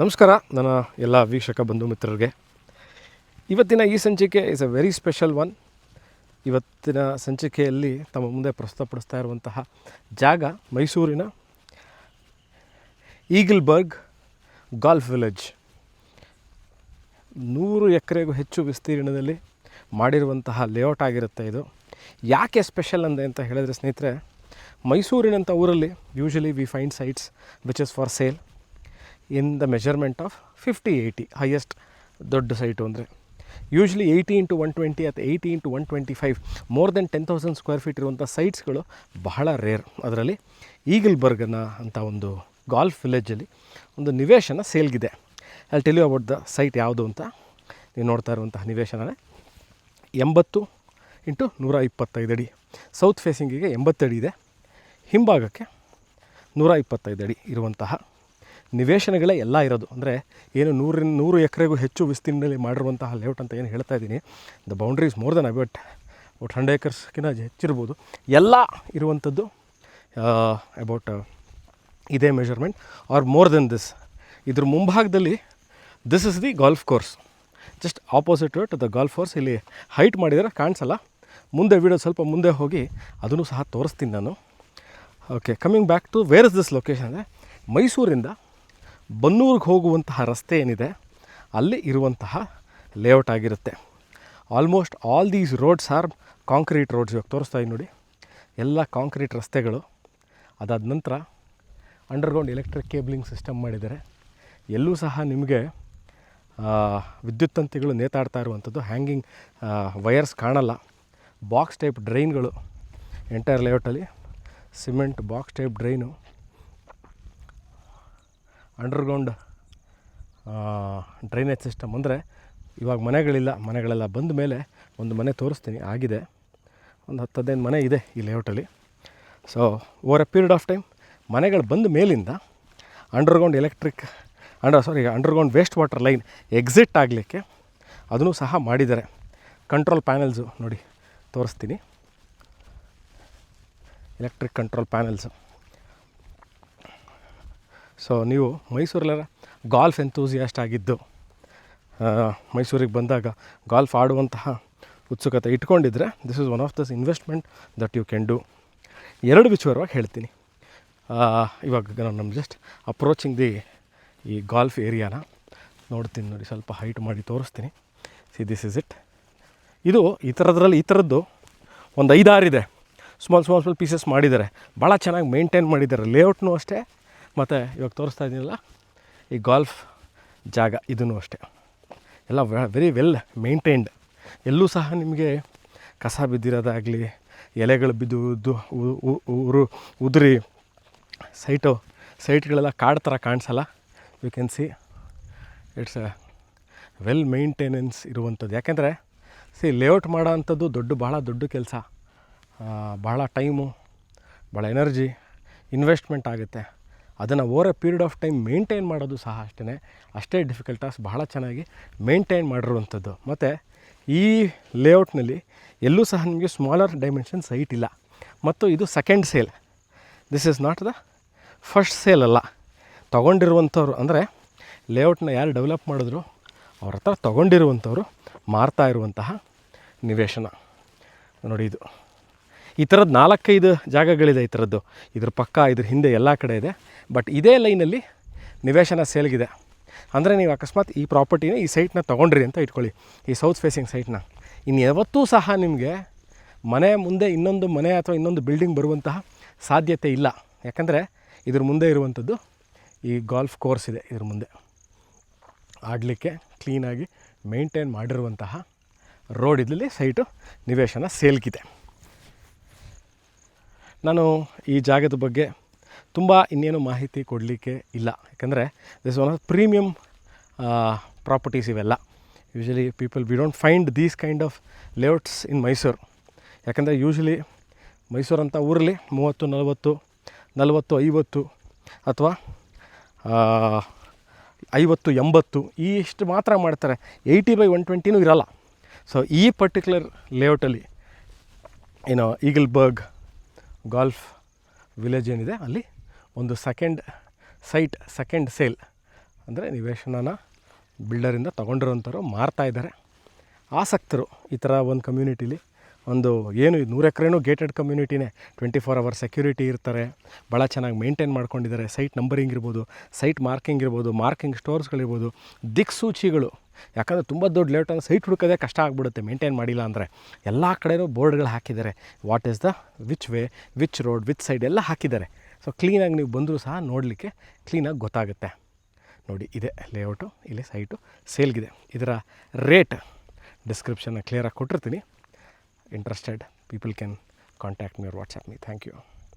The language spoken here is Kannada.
ನಮಸ್ಕಾರ ನನ್ನ ಎಲ್ಲ ವೀಕ್ಷಕ ಬಂಧು ಮಿತ್ರರಿಗೆ. ಇವತ್ತಿನ ಈ ಸಂಚಿಕೆ is a very special one. ಇವತ್ತಿನ ಸಂಚಿಕೆಯಲ್ಲಿ ತಮ್ಮ ಮುಂದೆ ಪ್ರಸ್ತುತಪಡಿಸ್ತಾ ಇರುವಂತಹ ಜಾಗ ಮೈಸೂರಿನ ಈಗಲ್ಬರ್ಗ್ ಗಾಲ್ಫ್ ವಿಲೇಜ್. 100 ಎಕರೆಗೂ ಹೆಚ್ಚು ವಿಸ್ತೀರ್ಣದಲ್ಲಿ ಮಾಡಿರುವಂತಹ ಲೇಔಟ್ ಆಗಿರುತ್ತೆ. ಇದು ಯಾಕೆ ಸ್ಪೆಷಲ್ ಅಂತ ಹೇಳಿದರೆ ಸ್ನೇಹಿತರೆ, ಮೈಸೂರಿನಂಥ ಊರಲ್ಲಿ usually we find sites which is for sale in the measurement of 50-80 highest ದೊಡ್ಡ ಸೈಟು ಅಂದರೆ. ಯೂಶ್ವಲಿ 80x120 ಅಥವಾ 80x125 more than 10,000 square feet ಇರುವಂಥ ಸೈಟ್ಸ್ಗಳು ಬಹಳ ರೇರ್. ಅದರಲ್ಲಿ ಈಗಲ್ಬರ್ಗನ ಅಂತ ಒಂದು ಗಾಲ್ಫ್ ವಿಲೇಜಲ್ಲಿ ಒಂದು ನಿವೇಶನ ಸೇಲ್ಗಿದೆ. ಅಲ್ಲಿ tell you about the site ಯಾವುದು ಅಂತ. ನೀವು ನೋಡ್ತಾ ಇರುವಂತಹ ನಿವೇಶನವೇ 80x125 ಅಡಿ. ಸೌತ್ ಫೇಸಿಂಗಿಗೆ 80 ಅಡಿ ಇದೆ, ಹಿಂಭಾಗಕ್ಕೆ 125 ಅಡಿ ಇರುವಂತಹ ನಿವೇಶನಗಳೇ ಎಲ್ಲ ಇರೋದು. ಅಂದರೆ ಏನು 100 ಎಕರೆಗೂ ಹೆಚ್ಚು ವಿಸ್ತೀರ್ಣದಲ್ಲಿ ಮಾಡಿರುವಂತಹ ಲೇಔಟ್ ಅಂತ ಏನು ಹೇಳ್ತಾ ಇದ್ದೀನಿ. The boundary is more than ಒಟ್ಟು 100 ಏಕರ್ಸ್ಗಿಂತ ಹೆಚ್ಚಿರ್ಬೋದು. ಎಲ್ಲ ಇರುವಂಥದ್ದು ಅಬೌಟ್ ಇದೇ measurement are more than this. ಇದ್ರ ಮುಂಭಾಗದಲ್ಲಿ this is the golf course, just opposite to the golf course. ಇಲ್ಲಿ ಹೈಟ್ ಮಾಡಿದರೆ ಕಾಣಿಸಲ್ಲ, ಮುಂದೆ ವಿಡಿಯೋ ಸ್ವಲ್ಪ ಮುಂದೆ ಹೋಗಿ ಅದನ್ನು ಸಹ ತೋರಿಸ್ತೀನಿ ನಾನು. Okay, coming back to where is this location ಅಂದರೆ ಮೈಸೂರಿಂದ ಬನ್ನೂರಿಗೆ ಹೋಗುವಂತಹ ರಸ್ತೆ ಏನಿದೆ ಅಲ್ಲಿ ಇರುವಂತಹ ಲೇಔಟ್ ಆಗಿರುತ್ತೆ. Almost all these roads are concrete roads. ಇವಾಗ ತೋರಿಸ್ತಾ ಇದ್ದೀನಿ ನೋಡಿ, ಎಲ್ಲ ಕಾಂಕ್ರೀಟ್ ರಸ್ತೆಗಳು. ಅದಾದ ನಂತರ ಅಂಡರ್ಗ್ರೌಂಡ್ ಎಲೆಕ್ಟ್ರಿಕ್ ಕೇಬ್ಲಿಂಗ್ ಸಿಸ್ಟಮ್ ಮಾಡಿದ್ದಾರೆ. ಎಲ್ಲೂ ಸಹ ನಿಮಗೆ ವಿದ್ಯುತ್ ತಂತಿಗಳು ನೇತಾಡ್ತಾ ಇರುವಂಥದ್ದು, ಹ್ಯಾಂಗಿಂಗ್ ವಯರ್ಸ್ ಕಾಣಲ್ಲ. ಬಾಕ್ಸ್ ಟೈಪ್ ಡ್ರೈನ್ಗಳು ಎಂಟೈರ್ ಲೇಔಟಲ್ಲಿ, cement box type drain, underground drainage system. ಅಂದರೆ ಇವಾಗ ಮನೆಗಳೆಲ್ಲ ಬಂದ ಮೇಲೆ ಒಂದು ಮನೆ ತೋರಿಸ್ತೀನಿ, ಆಗಿದೆ. ಒಂದು 10-15 ಮನೆ ಇದೆ ಈ ಲೇಔಟಲ್ಲಿ. So over a period of time ಮನೆಗಳು ಬಂದ ಮೇಲಿಂದ underground waste water line exit ಆಗಲಿಕ್ಕೆ ಅದನ್ನು ಸಹ ಮಾಡಿದ್ದಾರೆ. ಕಂಟ್ರೋಲ್ ಪ್ಯಾನೆಲ್ಸು ನೋಡಿ ತೋರಿಸ್ತೀನಿ, ಎಲೆಕ್ಟ್ರಿಕ್ ಕಂಟ್ರೋಲ್ ಪ್ಯಾನೆಲ್ಸು. ಸೊ ನೀವು ಮೈಸೂರಲ್ಲ ಗಾಲ್ಫ್ ಎಂತೂಸಿಯಾಸ್ಟ್ ಆಗಿದ್ದು, ಮೈಸೂರಿಗೆ ಬಂದಾಗ ಗಾಲ್ಫ್ ಆಡುವಂತಹ ಉತ್ಸುಕತೆ ಇಟ್ಕೊಂಡಿದ್ರೆ this is one of this investment that you can do. 2 ವಿಚಾರವಾಗಿ ಹೇಳ್ತೀನಿ. ಇವಾಗ ನಾನು ಜಸ್ಟ್ ಅಪ್ರೋಚಿಂಗ್ ಈ ಗಾಲ್ಫ್ ಏರಿಯಾನ ನೋಡ್ತೀನಿ ನೋಡಿ, ಸ್ವಲ್ಪ ಹೈಟ್ ಮಾಡಿ ತೋರಿಸ್ತೀನಿ. See this is it. ಇದು ಈ ಥರದ್ದು ಒಂದು 5-6 ಇದೆ. ಸ್ಮಾಲ್ ಪೀಸಸ್ ಮಾಡಿದ್ದಾರೆ, ಭಾಳ ಚೆನ್ನಾಗಿ ಮೇಂಟೈನ್ ಮಾಡಿದ್ದಾರೆ. ಲೇಔಟ್ನೂ ಅಷ್ಟೇ, ಮತ್ತು ಇವಾಗ ತೋರಿಸ್ತಾ ಇದ್ದೀನಲ್ಲ ಈ ಗಾಲ್ಫ್ ಜಾಗ ಇದೂ ಅಷ್ಟೇ, ಎಲ್ಲ ವೆರಿ ವೆಲ್ ಮೇಂಟೈನ್ಡ್. ಎಲ್ಲೂ ಸಹ ನಿಮಗೆ ಕಸ ಬಿದ್ದಿರೋದಾಗಲಿ, ಎಲೆಗಳು ಬಿದ್ದು ಉದುರಿ ಸೈಟ್ಗಳೆಲ್ಲ ಕಾಡು ಥರ ಕಾಣಿಸಲ್ಲ. You can see it's a well maintenance ಇರುವಂಥದ್ದು. ಯಾಕೆಂದರೆ ಲೇಔಟ್ ಮಾಡೋ ಅಂಥದ್ದು ಭಾಳ ದೊಡ್ಡ ಕೆಲಸ, ಭಾಳ ಟೈಮು, ಭಾಳ ಎನರ್ಜಿ ಇನ್ವೆಸ್ಟ್ಮೆಂಟ್ ಆಗುತ್ತೆ. ಅದನ್ನು over a period of time maintain ಮಾಡೋದು ಸಹ ಅಷ್ಟೇ ಡಿಫಿಕಲ್ಟ್. ಭಾಳ ಚೆನ್ನಾಗಿ ಮೇಂಟೈನ್ ಮಾಡಿರುವಂಥದ್ದು. ಮತ್ತು ಈ ಲೇಔಟ್ನಲ್ಲಿ ಎಲ್ಲೂ ಸಹ ನಿಮಗೆ ಸ್ಮಾಲರ್ ಡೈಮೆನ್ಷನ್ ಸೈಟ್ ಇಲ್ಲ. ಮತ್ತು ಇದು second sale, this is not the first sale ಅಲ್ಲ. ತೊಗೊಂಡಿರುವಂಥವ್ರು ಅಂದರೆ ಲೇಔಟ್ನ ಯಾರು ಡೆವಲಪ್ ಮಾಡಿದ್ರು ಅವ್ರ ಹತ್ರ ತೊಗೊಂಡಿರುವಂಥವ್ರು ಮಾರ್ತಾ ಇರುವಂತಹ ನಿವೇಶನ ನೋಡಿ. ಇದು ಈ ಥರದ್ದು 4-5 ಜಾಗಗಳಿದೆ ಈ ಥರದ್ದು. ಇದ್ರ ಪಕ್ಕ, ಇದ್ರ ಹಿಂದೆ ಎಲ್ಲ ಕಡೆ ಇದೆ. ಬಟ್ ಇದೇ ಲೈನಲ್ಲಿ ನಿವೇಶನ ಸೇಲ್ಗಿದೆ. ಅಂದರೆ ನೀವು ಅಕಸ್ಮಾತ್ ಈ ಪ್ರಾಪರ್ಟಿನ, ಈ ಸೈಟ್ನ ತೊಗೊಂಡ್ರಿ ಅಂತ ಇಟ್ಕೊಳ್ಳಿ, ಈ ಸೌತ್ ಫೇಸಿಂಗ್ ಸೈಟ್ನ, ಇನ್ನು ಯಾವತ್ತೂ ಸಹ ನಿಮಗೆ ಮನೆ ಮುಂದೆ ಇನ್ನೊಂದು ಮನೆ ಅಥವಾ ಇನ್ನೊಂದು ಬಿಲ್ಡಿಂಗ್ ಬರುವಂತಹ ಸಾಧ್ಯತೆ ಇಲ್ಲ. ಯಾಕಂದರೆ ಇದ್ರ ಮುಂದೆ ಇರುವಂಥದ್ದು ಈ ಗಾಲ್ಫ್ ಕೋರ್ಸ್ ಇದೆ. ಇದ್ರ ಮುಂದೆ ಆಡಲಿಕ್ಕೆ ಕ್ಲೀನಾಗಿ ಮೇಂಟೈನ್ ಮಾಡಿರುವಂತಹ ರೋಡ್ ಇದರಲ್ಲಿ ಸೈಟು ನಿವೇಶನ ಸೇಲ್ಗಿದೆ. ನಾನು ಈ ಜಾಗದ ಬಗ್ಗೆ ತುಂಬ ಇನ್ನೇನು ಮಾಹಿತಿ ಕೊಡಲಿಕ್ಕೆ ಇಲ್ಲ. ಯಾಕಂದರೆ this one of premium properties ಇವೆಲ್ಲ. Usually we don't find these kind of layouts in Mysuru. ಯಾಕಂದರೆ ಯೂಶ್ವಲಿ ಮೈಸೂರಂಥ ಊರಲ್ಲಿ 30-40, 40-50 ಅಥವಾ 50-80 ಇಷ್ಟು ಮಾತ್ರ ಮಾಡ್ತಾರೆ. 80x120 ಇರಲ್ಲ. ಸೊ ಈ ಪರ್ಟಿಕ್ಯುಲರ್ ಲೇಔಟಲ್ಲಿ ಏನೋ ಈಗಲ್ಬರ್ಗ್ ಗಾಲ್ಫ್ ವಿಲೇಜ್ ಏನಿದೆ ಅಲ್ಲಿ ಒಂದು ಸೆಕೆಂಡ್ ಸೇಲ್ ಅಂದರೆ ನಿವೇಶನನ ಬಿಲ್ಡರಿಂದ ತೊಗೊಂಡಿರೋಂಥವ್ರು ಮಾರ್ತಾಯಿದ್ದಾರೆ. ಆಸಕ್ತರು ಈ ಥರ ಒಂದು ಕಮ್ಯುನಿಟೀಲಿ ಒಂದು ಏನು 100 ಎಕರೆನೂ ಗೇಟೆಡ್ ಕಮ್ಯುನಿಟಿನೇ, 24 ಅವರ್ ಸೆಕ್ಯೂರಿಟಿ ಇರ್ತಾರೆ, ಭಾಳ ಚೆನ್ನಾಗಿ ಮೇಂಟೈನ್ ಮಾಡ್ಕೊಂಡಿದ್ದಾರೆ. ಸೈಟ್ ನಂಬರಿಂಗ್ ಇರ್ಬೋದು, ಸೈಟ್ ಮಾರ್ಕಿಂಗ್ ಇರ್ಬೋದು, ಮಾರ್ಕಿಂಗ್ ಸ್ಟೋರ್ಸ್ಗಳಿರ್ಬೋದು, ದಿಕ್ಸೂಚಿಗಳು. ಯಾಕಂದರೆ ತುಂಬ ದೊಡ್ಡ ಲೇಔಟನ್ನು ಸೈಟ್ ಹುಡುಕೋದೇ ಕಷ್ಟ ಆಗಿಬಿಡುತ್ತೆ ಮೇಂಟೈನ್ ಮಾಡಿಲ್ಲ ಅಂದರೆ. ಎಲ್ಲ ಕಡೆಯೂ ಬೋರ್ಡ್ಗಳು ಹಾಕಿದ್ದಾರೆ, what is the which way, which road, which side ಎಲ್ಲ ಹಾಕಿದ್ದಾರೆ. ಸೊ ಕ್ಲೀನಾಗಿ ನೀವು ಬಂದರೂ ಸಹ ನೋಡಲಿಕ್ಕೆ ಕ್ಲೀನಾಗಿ ಗೊತ್ತಾಗುತ್ತೆ. ನೋಡಿ, ಇದೆ ಲೇಔಟು, ಇಲ್ಲಿ ಸೈಟು ಸೇಲ್ಗಿದೆ. ಇದರ ರೇಟ್ ಡಿಸ್ಕ್ರಿಪ್ಷನ್ನ ಕ್ಲಿಯರಾಗಿ ಕೊಟ್ಟಿರ್ತೀನಿ. Interested people can contact me or WhatsApp me. Thank you.